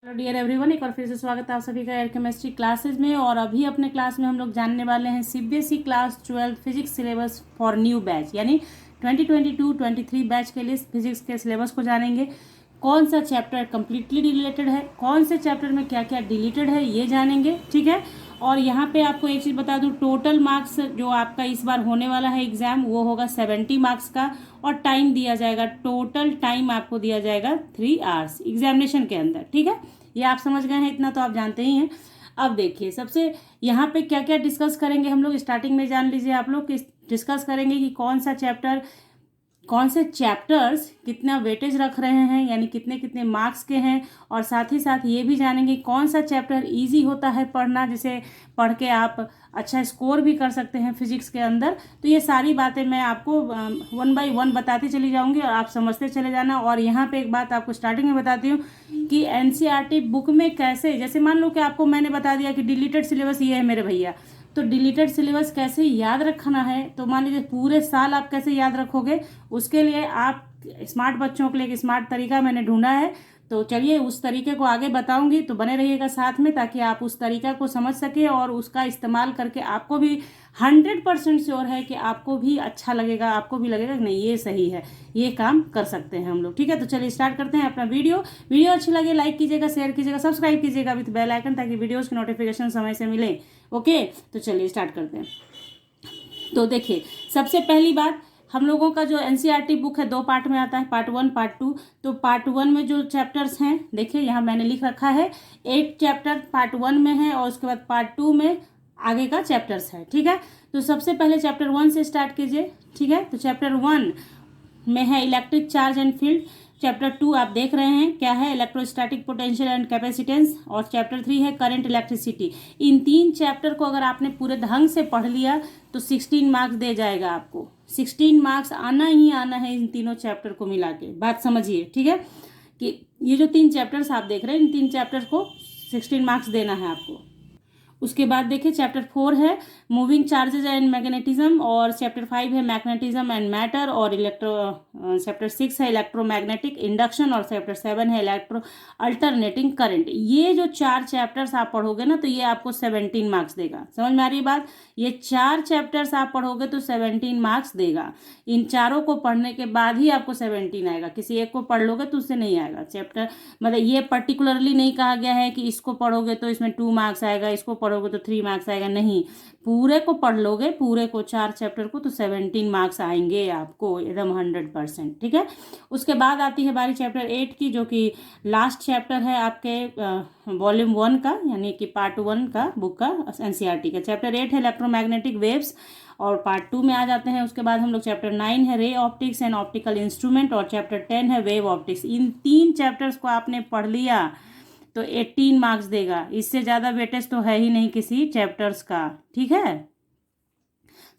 Hello dear everyone, एक बार फिर से स्वागत है आप सभी का एयर केमिस्ट्री क्लासेज में। और अभी अपने क्लास में हम लोग जानने वाले हैं CBSE class 12 physics syllabus for new batch, यानी 2022-23 बैच के लिए फिजिक्स के सिलेबस को जानेंगे। कौन सा चैप्टर कम्प्लीटली रिलेटेड है, कौन से चैप्टर में क्या क्या डिलीटेड है, ये जानेंगे। ठीक है। और यहाँ पे आपको एक चीज़ बता दूँ, टोटल मार्क्स जो आपका इस बार होने वाला है एग्जाम, वो होगा 70 मार्क्स का। और टाइम दिया जाएगा, टोटल टाइम आपको दिया जाएगा 3 आवर्स एग्जामिनेशन के अंदर। ठीक है, ये आप समझ गए हैं, इतना तो आप जानते ही हैं। अब देखिए, सबसे यहाँ पे क्या क्या डिस्कस करेंगे हम लोग, स्टार्टिंग में जान लीजिए आप लोग कि डिस्कस करेंगे कि कौन सा चैप्टर, कौन से चैप्टर्स कितना वेटेज रख रहे हैं, यानी कितने कितने मार्क्स के हैं। और साथ ही साथ ये भी जानेंगे कौन सा चैप्टर इजी होता है पढ़ना, जिसे पढ़ के आप अच्छा स्कोर भी कर सकते हैं फिजिक्स के अंदर। तो ये सारी बातें मैं आपको 1 बाय 1 बताती चली जाऊंगी और आप समझते चले जाना। और यहाँ पे एक बात आपको स्टार्टिंग में बताती हूँ कि एनसीईआरटी बुक में कैसे, जैसे मान लो कि आपको मैंने बता दिया कि डिलीटेड सिलेबस ये है मेरे भैया, तो डिलीटेड सिलेबस कैसे याद रखना है, तो मान लीजिए पूरे साल आप कैसे याद रखोगे, उसके लिए आप स्मार्ट बच्चों के लिए एक स्मार्ट तरीका मैंने ढूंढा है। तो चलिए उस तरीके को आगे बताऊंगी, तो बने रहिएगा साथ में, ताकि आप उस तरीका को समझ सके और उसका इस्तेमाल करके आपको भी 100% श्योर है कि आपको भी अच्छा लगेगा, आपको भी लगेगा कि नहीं ये सही है, ये काम कर सकते हैं हम लोग। ठीक है, तो चलिए स्टार्ट करते हैं अपना वीडियो अच्छी लगे लाइक कीजिएगा, शेयर कीजिएगा, सब्सक्राइब कीजिएगा विथ बेल आइकन, ताकि वीडियोज़ की नोटिफिकेशन समय से मिले। ओके, तो चलिए स्टार्ट करते हैं। तो देखिए, सबसे पहली बात, हम लोगों का जो एनसीईआरटी बुक है 2 पार्ट में आता है, पार्ट 1 पार्ट 2। तो पार्ट 1 में जो चैप्टर्स हैं, देखिए यहाँ मैंने लिख रखा है 8 चैप्टर पार्ट 1 में है, और उसके बाद पार्ट 2 में आगे का चैप्टर्स है। ठीक है, तो सबसे पहले चैप्टर 1 से स्टार्ट कीजिए। ठीक है, तो चैप्टर 1 में है electric charge and field. Chapter 2 आप देख रहे हैं क्या है, इलेक्ट्रोस्टैटिक पोटेंशियल एंड कैपेसिटेंस। और चैप्टर 3 है करंट इलेक्ट्रिसिटी। इन 3 चैप्टर को अगर आपने पूरे ढंग से पढ़ लिया तो 16 मार्क्स दे जाएगा आपको। 16 मार्क्स आना ही आना है इन तीनों चैप्टर को मिला के, बात समझिए। ठीक है, कि ये जो 3 चैप्टर्स आप देख रहे हैं, इन 3 चैप्टर्स को 16 मार्क्स देना है आपको। उसके बाद देखिए चैप्टर 4 है मूविंग चार्जेज एंड मैग्नेटिज्म, और चैप्टर 5 है मैग्नेटिज्म एंड मैटर, और चैप्टर 6 है इलेक्ट्रोमैग्नेटिक इंडक्शन, और चैप्टर 7 है इलेक्ट्रो अल्टरनेटिंग करंट। ये जो 4 चैप्टर्स आप पढ़ोगे ना, तो ये आपको 17 मार्क्स देगा। समझ में आ रही बात, ये 4 चैप्टर्स आप पढ़ोगे तो 17 मार्क्स देगा। इन चारों को पढ़ने के बाद ही आपको 17 आएगा, किसी एक को पढ़ लोगे तो उससे नहीं आएगा। चैप्टर मतलब ये पर्टिकुलरली नहीं कहा गया है कि इसको पढ़ोगे तो इसमें 2 मार्क्स आएगा, इसको पढ़ोगे तो 3 मार्क्स आएगा, नहीं। पूरे को पढ़ लोगे, पूरे को 4 चैप्टर को, तो 17 मार्क्स आएंगे आपको एकदम 100%। ठीक है, उसके बाद आती है बारी चैप्टर 8 की, जो कि लास्ट चैप्टर है आपके वॉल्यूम 1 का, यानी कि पार्ट 1 का बुक का एनसीईआरटी का। चैप्टर 8 है इलेक्ट्रोमैग्नेटिक वेव्स, और पार्ट 2 में आ जाते हैं। उसके बाद हम लोग चैप्टर 9 है ray optics and optical instrument, और चैप्टर 10 है वेव ऑप्टिक्स। इन 3 चैप्टर्स को आपने पढ़ लिया तो 18 मार्क्स देगा। इससे ज़्यादा वेटेज तो है ही नहीं किसी चैप्टर्स का। ठीक है,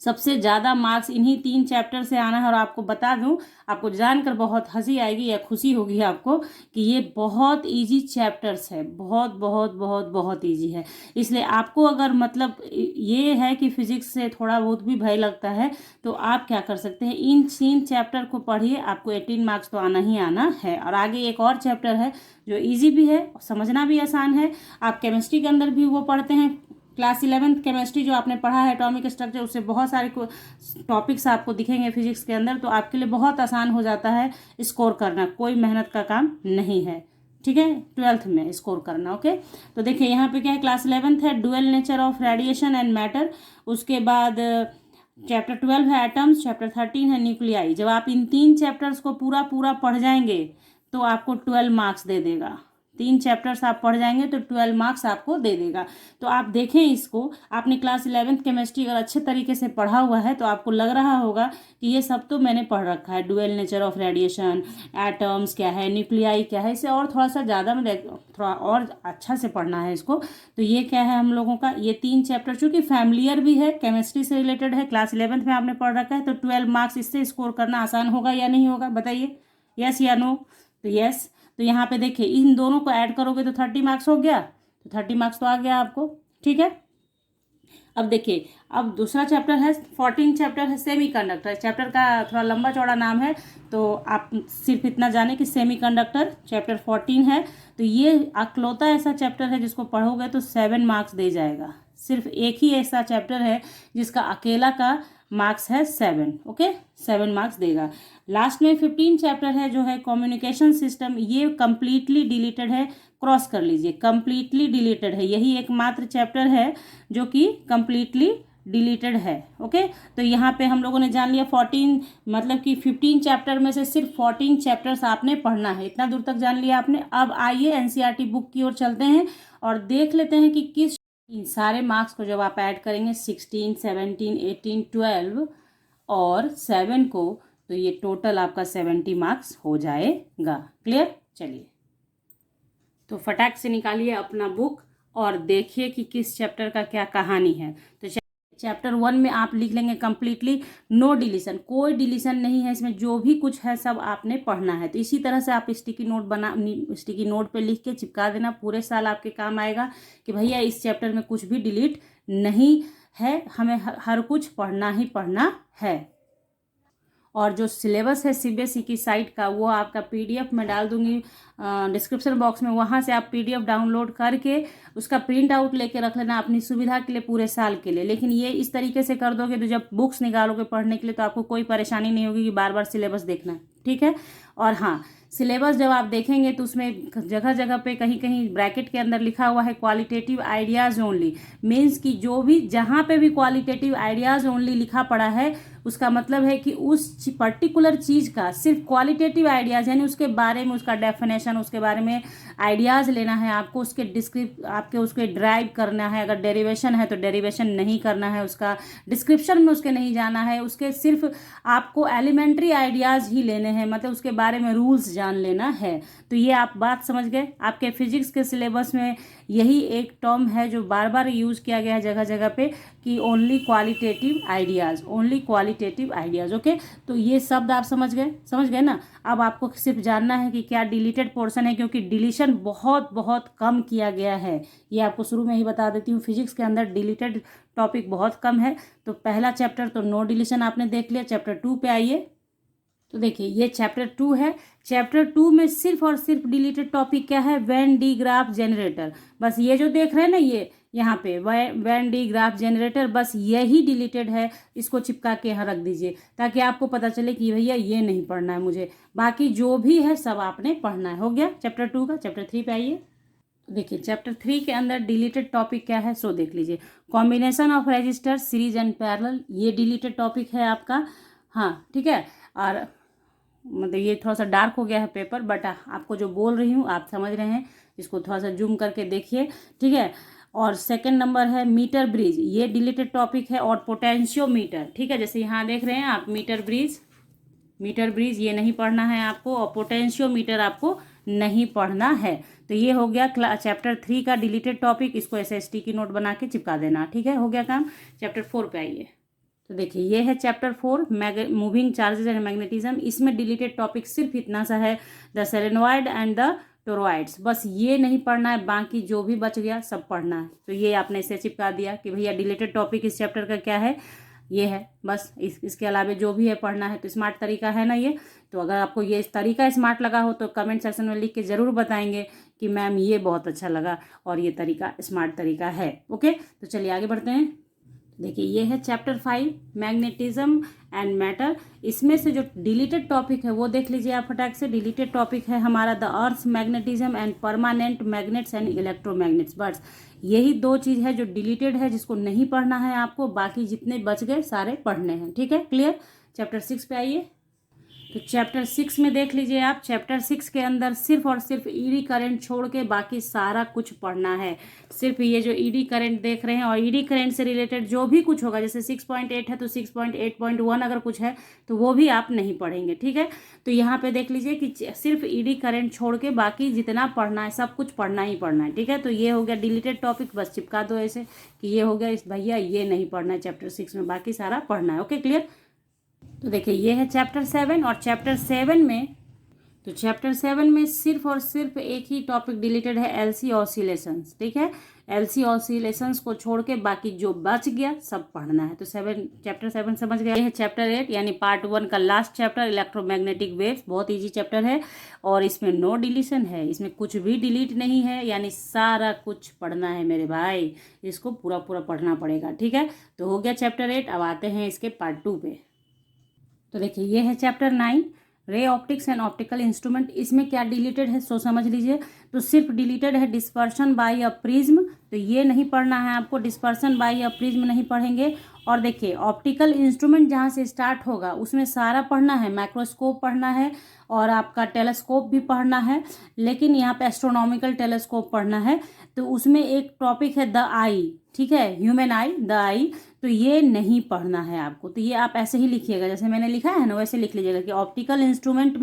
सबसे ज़्यादा मार्क्स इन्हीं 3 चैप्टर से आना है। और आपको बता दूं, आपको जानकर बहुत हंसी आएगी या खुशी होगी आपको कि ये बहुत इजी चैप्टर्स है, बहुत बहुत बहुत बहुत इजी है। इसलिए आपको अगर मतलब ये है कि फिजिक्स से थोड़ा बहुत भी भय लगता है, तो आप क्या कर सकते हैं, इन 3 चैप्टर को पढ़िए, आपको 18 मार्क्स तो आना ही आना है। और आगे एक और चैप्टर है जो ईजी भी है, समझना भी आसान है। आप केमिस्ट्री के अंदर भी वो पढ़ते हैं, क्लास 11th केमिस्ट्री जो आपने पढ़ा है एटॉमिक स्ट्रक्चर, उससे बहुत सारे टॉपिक्स आपको दिखेंगे फिजिक्स के अंदर, तो आपके लिए बहुत आसान हो जाता है स्कोर करना, कोई मेहनत का काम नहीं है। ठीक है, 12th में स्कोर करना। ओके, तो देखिए यहाँ पे क्या है, क्लास 11th है dual nature of radiation and matter. उसके बाद चैप्टर 12 है एटम्स, चैप्टर 13 है न्यूक्लियाई। जब आप इन 3 चैप्टर्स को पूरा पूरा पढ़ जाएंगे तो आपको 12 मार्क्स दे देगा। 3 चैप्टर्स आप पढ़ जाएंगे तो 12 मार्क्स आपको दे देगा। तो आप देखें इसको, आपने क्लास 11th केमिस्ट्री अगर अच्छे तरीके से पढ़ा हुआ है तो आपको लग रहा होगा कि ये सब तो मैंने पढ़ रखा है, dual nature of radiation, atoms क्या है, न्यूक्लियाई क्या है, इसे और थोड़ा सा ज़्यादा में थोड़ा और अच्छा से पढ़ना है इसको। तो ये क्या है हम लोगों का, ये 3 चैप्टर चूँकि फैमिलियर भी है, केमिस्ट्री से रिलेटेड है, क्लास 11th में आपने पढ़ रखा है, तो 12 मार्क्स इससे स्कोर करना आसान होगा या नहीं होगा, बताइए, यस या नो। तो यस, तो यहाँ पे देखिए इन दोनों को ऐड करोगे तो 30 मार्क्स हो गया, तो 30 मार्क्स तो आ गया आपको। ठीक है, अब देखिए, अब दूसरा चैप्टर है 14 चैप्टर है सेमीकंडक्टर। चैप्टर का थोड़ा लंबा चौड़ा नाम है, तो आप सिर्फ इतना जाने कि सेमीकंडक्टर चैप्टर 14 है। तो ये अकलौता ऐसा चैप्टर है जिसको पढ़ोगे तो 7 मार्क्स दे जाएगा। सिर्फ एक ही ऐसा चैप्टर है जिसका अकेला का मार्क्स है 7। ओके, 7 मार्क्स देगा। लास्ट में 15 चैप्टर है जो है कम्युनिकेशन सिस्टम। ये कंप्लीटली डिलीटेड है, क्रॉस कर लीजिए, कंप्लीटली डिलीटेड है। यही एकमात्र चैप्टर है जो कि कंप्लीटली डिलीटेड है। ओके, तो यहाँ पे हम लोगों ने जान लिया 14 मतलब कि 15 चैप्टर में से सिर्फ 14 चैप्टर्स आपने पढ़ना है। इतना दूर तक जान लिया आपने। अब आइए एनसीईआरटी बुक की ओर चलते हैं और देख लेते हैं कि किस इन सारे मार्क्स को जब आप ऐड करेंगे 16, 17, 18, 12 और 7 को, तो ये टोटल आपका 70 मार्क्स हो जाएगा। क्लियर? चलिए, तो फटाक से निकालिए अपना बुक और देखिए कि किस चैप्टर का क्या कहानी है। तो चैप्टर 1 में आप लिख लेंगे कंप्लीटली नो डिलीशन, कोई डिलीशन नहीं है इसमें, जो भी कुछ है सब आपने पढ़ना है। तो इसी तरह से आप स्टिकी नोट पे लिख के चिपका देना, पूरे साल आपके काम आएगा कि भैया इस चैप्टर में कुछ भी डिलीट नहीं है, हमें हर कुछ पढ़ना ही पढ़ना है। और जो सिलेबस है सीबीएसई की साइट का, वो आपका पीडीएफ में डाल दूंगी डिस्क्रिप्शन बॉक्स में। वहाँ से आप पीडीएफ डाउनलोड करके उसका प्रिंट आउट लेके रख लेना अपनी सुविधा के लिए, पूरे साल के लिए। लेकिन ये इस तरीके से कर दोगे तो जब बुक्स निकालोगे पढ़ने के लिए तो आपको कोई परेशानी नहीं होगी कि बार बार सिलेबस देखना है। ठीक है? और हाँ, सिलेबस जब आप देखेंगे तो उसमें जगह जगह पे कहीं कहीं ब्रैकेट के अंदर लिखा हुआ है क्वालिटेटिव आइडियाज़ ओनली। मीन्स कि जो भी जहाँ पे भी क्वालिटेटिव आइडियाज़ ओनली लिखा पड़ा है उसका मतलब है कि उस पर्टिकुलर चीज़ का सिर्फ क्वालिटेटिव आइडियाज़, यानी उसके बारे में, उसका डेफिनेशन, उसके बारे में आइडियाज़ लेना है आपको, उसके ड्राइव करना है। अगर डेरिवेशन है तो डेरिवेशन नहीं करना है, उसका डिस्क्रिप्शन में उसके नहीं जाना है, उसके सिर्फ आपको एलिमेंट्री आइडियाज़ ही लेने हैं, मतलब उसके बारे में रूल्स जान लेना है। तो ये आप बात समझ गए। आपके फिजिक्स के सिलेबस में यही एक टर्म है जो बार बार यूज़ किया गया है जगह जगह पे कि only qualitative ideas, only qualitative ideas. Okay, तो ये शब्द आप समझ गए ना। अब आपको सिर्फ जानना है कि क्या डिलीटेड पोर्शन है, क्योंकि डिलीशन बहुत बहुत कम किया गया है। ये आपको शुरू में ही बता देती हूँ, फिजिक्स के अंदर डिलीटेड टॉपिक बहुत कम है। तो पहला चैप्टर तो नो डिलीशन आपने देख लिया। चैप्टर 2 पे आइए, तो देखिए ये चैप्टर 2 है। चैप्टर 2 में सिर्फ और सिर्फ डिलीटेड टॉपिक क्या है? When D graph generator. बस ये जो देख रहे हैं ना, ये यहाँ पे वेन डी ग्राफ जनरेटर, बस यही डिलीटेड है। इसको चिपका के यहाँ रख दीजिए ताकि आपको पता चले कि भैया ये नहीं पढ़ना है मुझे, बाकी जो भी है सब आपने पढ़ना है। हो गया चैप्टर 2 का। चैप्टर 3 पे आइए, तो देखिए चैप्टर 3 के अंदर डिलीटेड टॉपिक क्या है सो देख लीजिए। Combination of register, series and parallel, ये डिलीटेड टॉपिक है आपका। हाँ ठीक है, और मतलब ये थोड़ा सा डार्क हो गया है पेपर, बट आपको जो बोल रही हूँ आप समझ रहे हैं। इसको थोड़ा सा जूम करके देखिए, ठीक है। और सेकंड नंबर है मीटर ब्रिज, ये डिलीटेड टॉपिक है। और पोटेंशियोमीटर, ठीक है, जैसे यहाँ देख रहे हैं आप मीटर ब्रिज ये नहीं पढ़ना है आपको, और पोटेंशियोमीटर आपको नहीं पढ़ना है। तो ये हो गया चैप्टर 3 का डिलीटेड टॉपिक। इसको ऐसे स्टिकी नोट बना के चिपका देना, ठीक है, हो गया काम। चैप्टर 4 पे आइए, तो देखिए ये है chapter 4 moving charges and magnetism. इसमें डिलीटेड टॉपिक सिर्फ इतना सा है, द सोलेनॉइड एंड द टोरॉइड्स। बस ये नहीं पढ़ना है, बाकी जो भी बच गया सब पढ़ना है। तो ये आपने इसे चिपका दिया कि भैया डिलीटेड टॉपिक इस चैप्टर का क्या है, ये है बस। इसके अलावा जो भी है पढ़ना है। तो स्मार्ट तरीका है ना ये। तो अगर आपको ये तरीका स्मार्ट लगा हो तो कमेंट सेक्शन में लिख के ज़रूर बताएंगे कि मैम ये बहुत अच्छा लगा और ये तरीका स्मार्ट तरीका है। ओके, तो चलिए आगे बढ़ते हैं। देखिए ये है चैप्टर 5 मैग्नेटिज्म एंड मैटर। इसमें से जो डिलीटेड टॉपिक है वो देख लीजिए आप फटाक से। डिलीटेड टॉपिक है हमारा the earth magnetism and permanent magnets and electromagnets. बस यही 2 चीज़ है जो डिलीटेड है, जिसको नहीं पढ़ना है आपको, बाकी जितने बच गए सारे पढ़ने हैं, ठीक है, क्लियर। चैप्टर 6 पे आइए, तो चैप्टर 6 में देख लीजिए आप। चैप्टर 6 के अंदर सिर्फ और सिर्फ ईडी करंट छोड़ के बाकी सारा कुछ पढ़ना है। सिर्फ ये जो ईडी करंट देख रहे हैं और ईडी करंट से रिलेटेड जो भी कुछ होगा, जैसे 6.8 है तो 6.8.1 अगर कुछ है तो वो भी आप नहीं पढ़ेंगे, ठीक है। तो यहाँ पे देख लीजिए कि सिर्फ ईडी करंट छोड़ के बाकी जितना पढ़ना है सब कुछ पढ़ना ही पढ़ना है, ठीक है। तो ये हो गया डिलीटेड टॉपिक, बस चिपका दो ऐसे कि ये हो गया इस भैया ये नहीं पढ़ना है चैप्टर 6 में, बाकी सारा पढ़ना है। Okay, clear. तो देखिए ये है चैप्टर 7 और चैप्टर 7 में तो चैप्टर 7 में सिर्फ और सिर्फ एक ही टॉपिक डिलीटेड है, एलसी ऑसिलेशंस। ठीक है, एलसी ऑसिलेशंस को छोड़ के बाकी जो बच गया सब पढ़ना है। तो चैप्टर 7 समझ गया। ये है चैप्टर 8 यानी पार्ट 1 का लास्ट चैप्टर, इलेक्ट्रोमैग्नेटिक वेव्स। बहुत इजी चैप्टर है और इसमें नो डिलीशन है, इसमें कुछ भी डिलीट नहीं है, यानी सारा कुछ पढ़ना है मेरे भाई, इसको पूरा पूरा पढ़ना पड़ेगा। ठीक है, तो हो गया चैप्टर 8। अब आते हैं इसके पार्ट 2 पे। तो देखिए ये है chapter 9, ray optics and optical instrument. इसमें क्या डिलीटेड है सो समझ लीजिए। तो सिर्फ डिलीटेड है डिस्पर्शन बाय अ प्रिज्म, तो ये नहीं पढ़ना है आपको, डिस्पर्शन बाय अ प्रिज्म नहीं पढ़ेंगे। और देखिए ऑप्टिकल इंस्ट्रूमेंट जहाँ से स्टार्ट होगा उसमें सारा पढ़ना है, माइक्रोस्कोप पढ़ना है और आपका टेलीस्कोप भी पढ़ना है, लेकिन यहाँ पे एस्ट्रोनॉमिकल टेलीस्कोप पढ़ना है। तो उसमें एक टॉपिक है द आई, ठीक है, ह्यूमन आई, द आई, तो ये नहीं पढ़ना है आपको। तो ये आप ऐसे ही लिखिएगा जैसे मैंने लिखा है ना, वैसे लिख लीजिएगा कि ऑप्टिकल इंस्ट्रूमेंट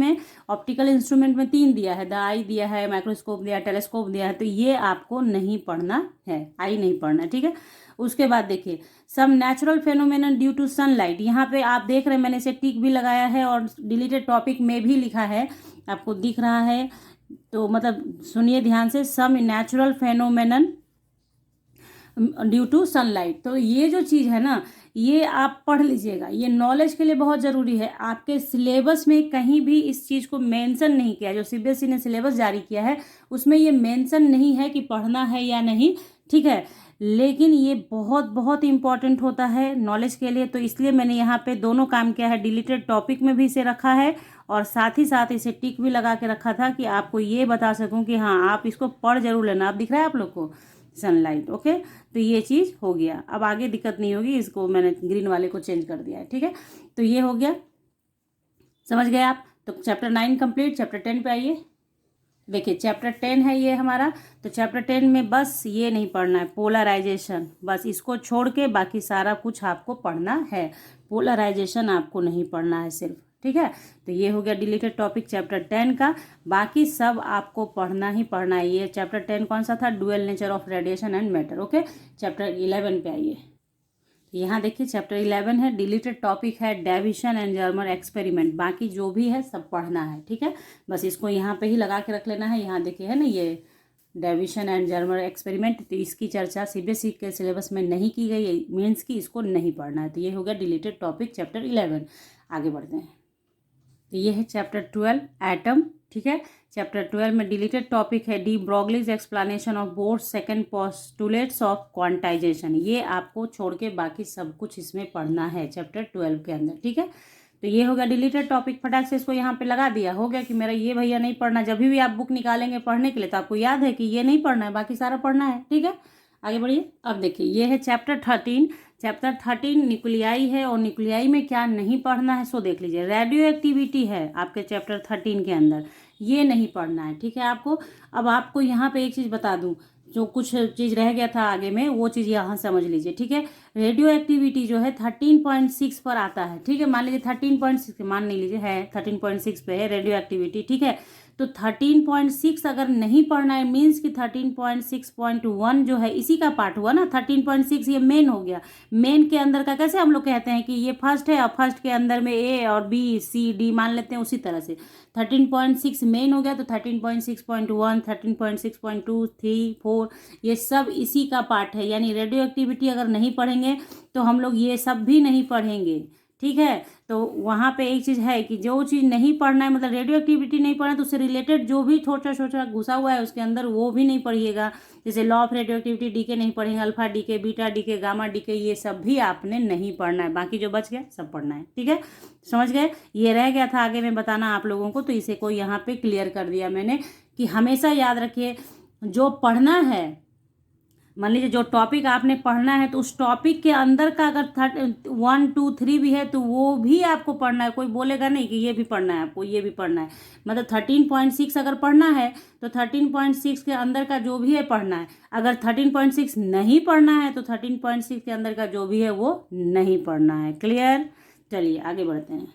में 3 दिया है, द आई दिया है, माइक्रोस्कोप दिया है, टेलीस्कोप दिया है, तो ये आपको नहीं पढ़ना है, आई नहीं पढ़ना है। ठीक है, उसके बाद देखिए some natural phenomenon due to sunlight. यहाँ पे आप देख रहे हैं मैंने इसे टिक भी लगाया है और डिलीटेड टॉपिक में भी लिखा है, आपको दिख रहा है। तो मतलब सुनिए ध्यान से, some natural phenomenon due to sunlight. तो ये जो चीज़ है ना, ये आप पढ़ लीजिएगा, ये नॉलेज के लिए बहुत ज़रूरी है। आपके सिलेबस में कहीं भी इस चीज़ को मेंशन नहीं किया, जो सीबीएसई ने सिलेबस जारी किया है उसमें ये मेंशन नहीं है कि पढ़ना है या नहीं। ठीक है, लेकिन ये बहुत बहुत इंपॉर्टेंट होता है नॉलेज के लिए, तो इसलिए मैंने यहाँ पे दोनों काम किया है, डिलीटेड टॉपिक में भी इसे रखा है और साथ ही साथ इसे टिक भी लगा के रखा था कि आपको ये बता सकूं कि हाँ आप इसको पढ़ जरूर लेना। आप दिख रहा है आप लोग को सनलाइट, ओके। तो ये चीज़ हो गया, अब आगे दिक्कत नहीं होगी, इसको मैंने ग्रीन वाले को चेंज कर दिया है। ठीक है, तो ये हो गया, समझ गए आप। तो चैप्टर 9 कंप्लीट। चैप्टर 10 पे आइए। देखिए चैप्टर 10 है ये हमारा। तो चैप्टर 10 में बस ये नहीं पढ़ना है, पोलराइजेशन, बस इसको छोड़ के बाकी सारा कुछ आपको पढ़ना है। पोलराइजेशन आपको नहीं पढ़ना है सिर्फ। ठीक है, तो ये हो गया डिलीटेड टॉपिक चैप्टर 10 का। बाकी सब आपको पढ़ना ही पढ़ना है। ये चैप्टर 10 कौन सा था? Dual nature of radiation and matter. Okay, chapter 11 पे आइए। यहाँ देखिए चैप्टर 11 है, डिलीटेड टॉपिक है डेविसन एंड जर्मर एक्सपेरिमेंट। बाकी जो भी है सब पढ़ना है। ठीक है, बस इसको यहाँ पे ही लगा के रख लेना है। यहाँ देखिए है ना ये डेविसन एंड जर्मर एक्सपेरिमेंट, तो इसकी चर्चा सीबीएसई के सिलेबस में नहीं की गई है, मीन्स की इसको नहीं पढ़ना है। तो ये हो गया डिलीटेड टॉपिक चैप्टर 11। आगे बढ़ते हैं। तो ये है चैप्टर 12 एटम। ठीक है, चैप्टर 12 में डिलीटेड टॉपिक है D Broglie's explanation of board second postulates of quantization. ये आपको छोड़ के बाकी सब कुछ इसमें पढ़ना है चैप्टर 12 के अंदर। ठीक है, तो ये हो गया डिलीटेड टॉपिक। फटाक से इसको यहाँ पे लगा दिया, हो गया कि मेरा ये भैया नहीं पढ़ना। जब भी आप बुक निकालेंगे पढ़ने के लिए तो आपको याद है कि ये नहीं पढ़ना है, बाकी सारा पढ़ना है। ठीक है, आगे बढ़िए। अब देखिए ये है चैप्टर 13। चैप्टर 13 न्यूक्लियाई है और न्यूक्लियाई में क्या नहीं पढ़ना है सो देख लीजिए। रेडियो एक्टिविटी है आपके चैप्टर 13 के अंदर, ये नहीं पढ़ना है। ठीक है आपको। अब आपको यहाँ पे एक चीज़ बता दूँ, जो कुछ चीज़ रह गया था आगे में वो चीज़ यहाँ समझ लीजिए। ठीक है, रेडियो एक्टिविटी जो है 13.6 पर आता है। ठीक है, मान लीजिए 13.6 मान नहीं लीजिए है 13.6 पे है रेडियो एक्टिविटी। ठीक है, तो 13.6 अगर नहीं पढ़ना है मीन्स कि 13.6.1 जो है इसी का पार्ट हुआ ना। 13.6 ये मेन हो गया। मेन के अंदर का कैसे हम लोग कहते हैं कि ये फर्स्ट है और फर्स्ट के अंदर में ए और बी सी डी मान लेते हैं, उसी तरह से 13.6 मेन हो गया। तो 13.6.1 13.6.2 3 4 ये सब इसी का पार्ट है। यानी रेडियो एक्टिविटी अगर नहीं पढ़ेंगे तो हम लोग ये सब भी नहीं पढ़ेंगे। ठीक है, तो वहाँ पे एक चीज़ है कि जो चीज़ नहीं पढ़ना है, मतलब रेडियो एक्टिविटी नहीं पढ़ना है तो उससे रिलेटेड जो भी छोटा छोटा घुसा हुआ है उसके अंदर वो भी नहीं पढ़िएगा। जैसे law of radioactivity decay नहीं पढ़ेंगे, alpha decay, beta decay, gamma decay, ये सब भी आपने नहीं पढ़ना है। बाकी जो बच गया सब पढ़ना है। ठीक है, समझ गए। ये रह गया था आगे में बताना आप लोगों को, तो इसे को यहाँ पे क्लियर कर दिया मैंने कि हमेशा याद रखिए जो पढ़ना है, मान लीजिए जो टॉपिक आपने पढ़ना है तो उस टॉपिक के अंदर का अगर 1 2 3 भी है तो वो भी आपको पढ़ना है। कोई बोलेगा नहीं कि ये भी पढ़ना है आपको, ये भी पढ़ना है। मतलब 13.6 अगर पढ़ना है तो 13.6 के अंदर का जो भी है पढ़ना है। अगर 13.6 नहीं पढ़ना है तो 13.6 के अंदर का जो भी है वो नहीं पढ़ना है। क्लियर? चलिए आगे बढ़ते हैं।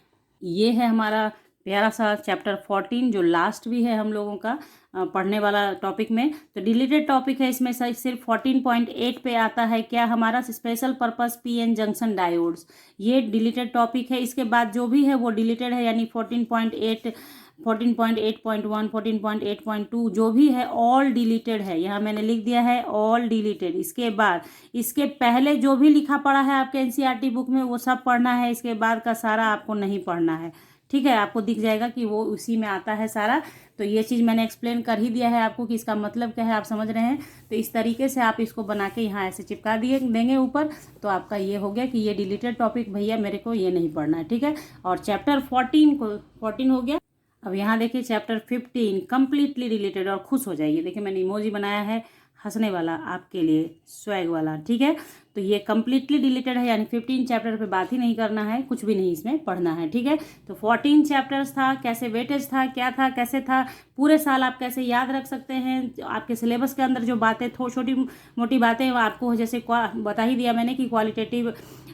ये है हमारा प्यारा सा चैप्टर 14 जो लास्ट भी है हम लोगों का पढ़ने वाला टॉपिक में। तो डिलीटेड टॉपिक है, इसमें सिर्फ 14.8 पे आता है क्या हमारा special purpose PN junction diodes. ये डिलीटेड टॉपिक है। इसके बाद जो भी है वो डिलीटेड है, यानी 14.8 14.8.1, 14.8.2 जो भी है ऑल डिलीटेड है। यहाँ मैंने लिख दिया है ऑल डिलीटेड। इसके बाद इसके पहले जो भी लिखा पड़ा है आपके एनसीईआरटी बुक में वो सब पढ़ना है। इसके बाद का सारा आपको नहीं पढ़ना है, ठीक है। आपको दिख जाएगा कि वो उसी में आता है सारा। तो ये चीज़ मैंने एक्सप्लेन कर ही दिया है आपको कि इसका मतलब क्या है, आप समझ रहे हैं। तो इस तरीके से आप इसको बना के यहाँ ऐसे चिपका देंगे ऊपर, तो आपका ये हो गया कि ये डिलीटेड टॉपिक भैया मेरे को ये नहीं पढ़ना है, ठीक है। और चैप्टर 14 हो गया। अब यहाँ देखिए चैप्टर 15 कंप्लीटली रिलेटेड, और खुश हो जाइए। देखिए मैंने इमोजी बनाया है हंसने वाला आपके लिए, स्वैग वाला, ठीक है। तो ये कंप्लीटली डिलीटेड है, यानी 15 चैप्टर पे बात ही नहीं करना है, कुछ भी नहीं इसमें पढ़ना है, ठीक है। तो 14 चैप्टर्स था, कैसे वेटेज था, क्या था, कैसे था, पूरे साल आप कैसे याद रख सकते हैं। आपके सिलेबस के अंदर जो बातें छोटी मोटी बातें वो आपको जैसे बता ही दिया मैंने कि क्वालिटेटिव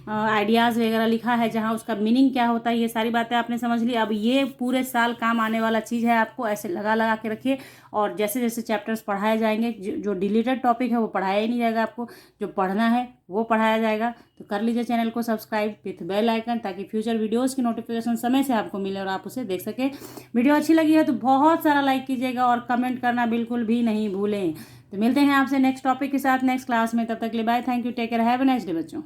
आइडियाज़ वगैरह लिखा है, जहाँ उसका मीनिंग क्या होता है, ये सारी बातें आपने समझ ली। अब ये पूरे साल काम आने वाला चीज़ है, आपको ऐसे लगा के रखिए। और जैसे जैसे चैप्टर्स पढ़ाए जाएंगे, जो डिलीटेड टॉपिक है वो पढ़ाया ही नहीं जाएगा, आपको जो पढ़ना है वो पढ़ाया जाएगा। तो कर लीजिए चैनल को सब्सक्राइब विथ बेल आइकन, ताकि फ्यूचर वीडियोस की नोटिफिकेशन समय से आपको मिले और आप उसे देख सकें। वीडियो अच्छी लगी है तो बहुत सारा लाइक कीजिएगा और कमेंट करना बिल्कुल भी नहीं भूलें। तो मिलते हैं आपसे नेक्स्ट टॉपिक के साथ नेक्स्ट क्लास में, तब तक के लिए bye, thank you, take care, have a nice day बच्चों।